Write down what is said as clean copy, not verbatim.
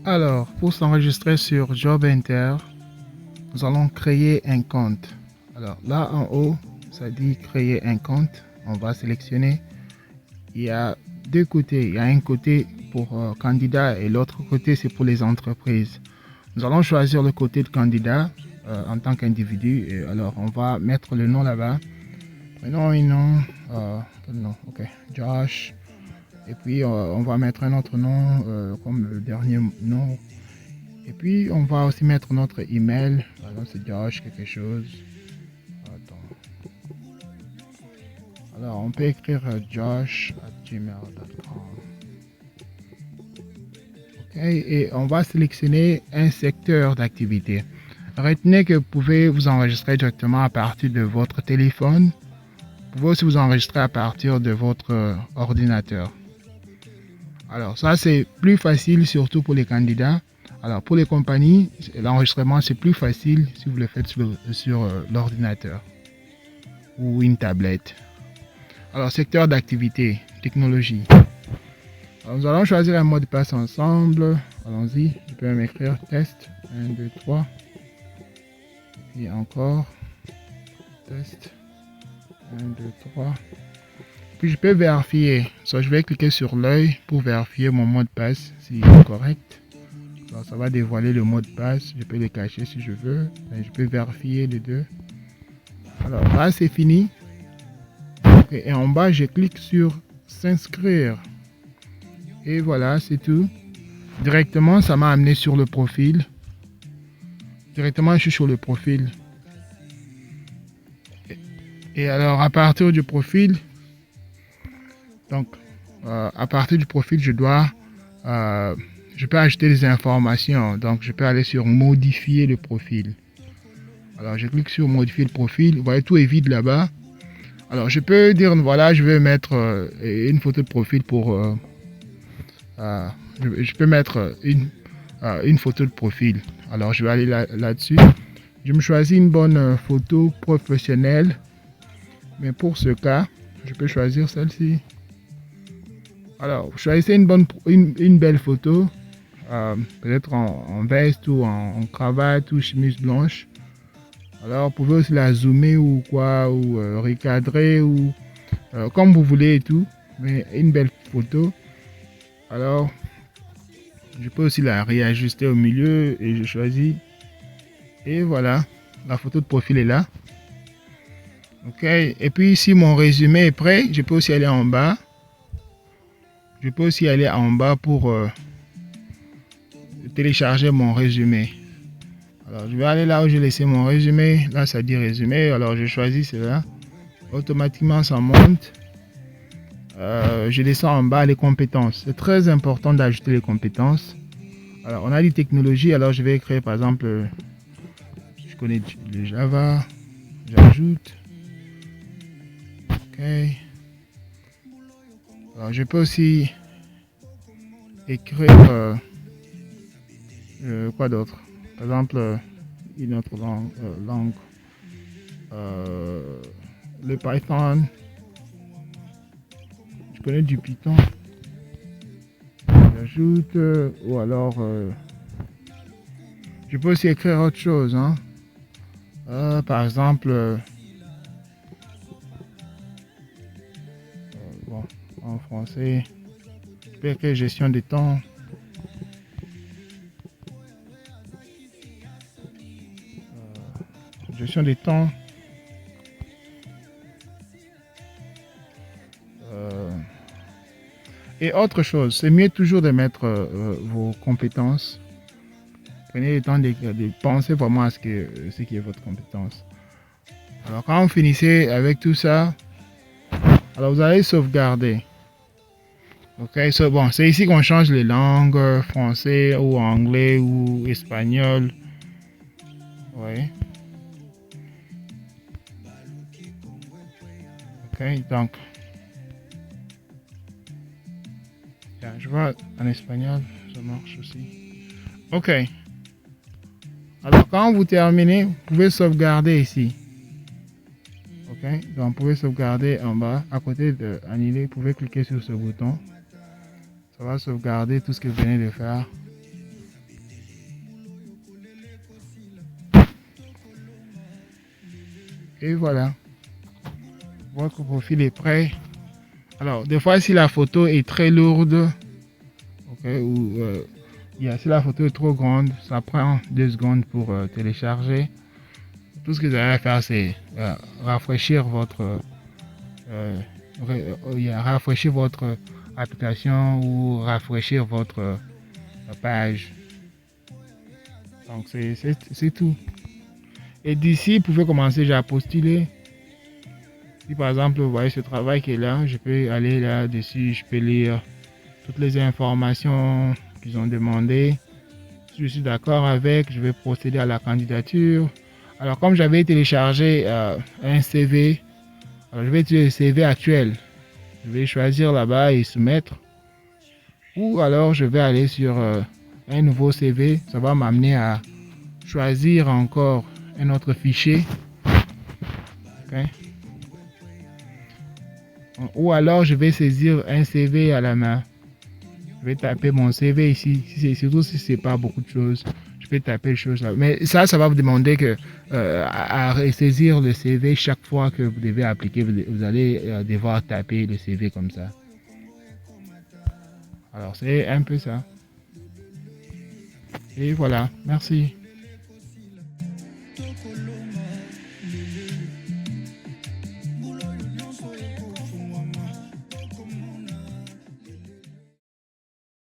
Alors, pour s'enregistrer sur Job Inter, nous allons créer un compte. Alors là en haut, ça dit créer un compte. On va sélectionner. Il y a deux côtés. Il y a un côté pour candidat et l'autre côté c'est pour les entreprises. Nous allons choisir le côté de candidat en tant qu'individu. Et alors on va mettre le nom là-bas. Prénom et nom. Non, ok. Josh. Et puis on va mettre un autre nom comme le dernier nom. Et puis on va aussi mettre notre email. Alors c'est Josh quelque chose. Attends. Alors on peut écrire josh@gmail.com. Ok, et on va sélectionner un secteur d'activité. Retenez que vous pouvez vous enregistrer directement à partir de votre téléphone. Vous pouvez aussi vous enregistrer à partir de votre ordinateur. Alors ça c'est plus facile surtout pour les candidats. Alors pour les compagnies, l'enregistrement c'est plus facile si vous le faites sur l'ordinateur ou une tablette. Alors secteur d'activité, technologie. Alors, nous allons choisir un mot de passe ensemble. Allons-y, je peux même écrire test 1, 2, 3. Et encore test 1, 2, 3. Puis je peux vérifier. So, je vais cliquer sur l'œil pour vérifier mon mot de passe s'il est correct. Alors, ça va dévoiler le mot de passe. Je peux le cacher si je veux. Et je peux vérifier les deux. Alors là, c'est fini. Et en bas, je clique sur s'inscrire. Et voilà, c'est tout. Directement, ça m'a amené sur le profil. Directement, je suis sur le profil. Et alors, à partir du profil, donc, à partir du profil, je peux ajouter des informations. Donc, je peux aller sur modifier le profil. Alors, je clique sur modifier le profil. Vous voyez, tout est vide là-bas. Alors, je peux dire, voilà, je vais mettre une photo de profil pour... je peux mettre une photo de profil. Alors, je vais aller là-dessus. Je me choisis une bonne photo professionnelle. Mais pour ce cas, je peux choisir celle-ci. Alors, choisissez une belle photo. Peut-être en veste ou en cravate ou chemise blanche. Alors, vous pouvez aussi la zoomer ou quoi, ou recadrer ou comme vous voulez et tout. Mais une belle photo. Alors, je peux aussi la réajuster au milieu et je choisis. Et voilà, la photo de profil est là. Ok, et puis si mon résumé est prêt, je peux aussi aller en bas. Je peux aussi aller en bas pour télécharger mon résumé. Alors, je vais aller là où j'ai laissé mon résumé. Là, ça dit résumé. Alors, je choisis cela. Automatiquement, ça monte. Je descends en bas les compétences. C'est très important d'ajouter les compétences. Alors, on a dit technologie. Alors, je vais écrire par exemple, je connais le Java. J'ajoute. Ok. Alors, je peux aussi écrire quoi d'autre. Par exemple, une autre langue. Le Python. Je connais du Python. J'ajoute. Ou alors, je peux aussi écrire autre chose. Hein. Par exemple, bon, en français, je peux écrire gestion des temps. Gestion des temps. Et autre chose, c'est mieux toujours de mettre vos compétences. Prenez le temps de penser vraiment à ce qui est votre compétence. Alors quand vous finissez avec tout ça, alors vous allez sauvegarder. Ok, bon, c'est ici qu'on change les langues, français ou anglais ou espagnol. Oui. Ok, donc. Je vois en espagnol, ça marche aussi. Ok. Alors quand vous terminez, vous pouvez sauvegarder ici. Ok, donc vous pouvez sauvegarder en bas, à côté de annuler, vous pouvez cliquer sur ce bouton. Ça va sauvegarder tout ce que vous venez de faire. Et voilà, votre profil est prêt. Alors, des fois, si la photo est très lourde, ok, ou si la photo est trop grande, ça prend 2 secondes pour télécharger. Tout ce que vous avez à faire, c'est rafraîchir rafraîchir votre application ou rafraîchir votre page. Donc, c'est tout. Et d'ici, vous pouvez commencer déjà à postuler. Si par exemple, vous voyez ce travail qui est là, je peux aller là-dessus, je peux lire toutes les informations qu'ils ont demandées. Si je suis d'accord avec, je vais procéder à la candidature. Alors, comme j'avais téléchargé un CV, alors je vais utiliser le CV actuel. Je vais choisir là-bas et soumettre. Ou alors, je vais aller sur un nouveau CV. Ça va m'amener à choisir encore un autre fichier. Okay. Ou alors, je vais saisir un CV à la main. Je vais taper mon CV ici. Surtout si ce n'est pas beaucoup de choses. Je vais taper les choses là. Mais ça va vous demander à ressaisir le CV chaque fois que vous devez appliquer. Vous allez devoir taper le CV comme ça. Alors, c'est un peu ça. Et voilà. Merci.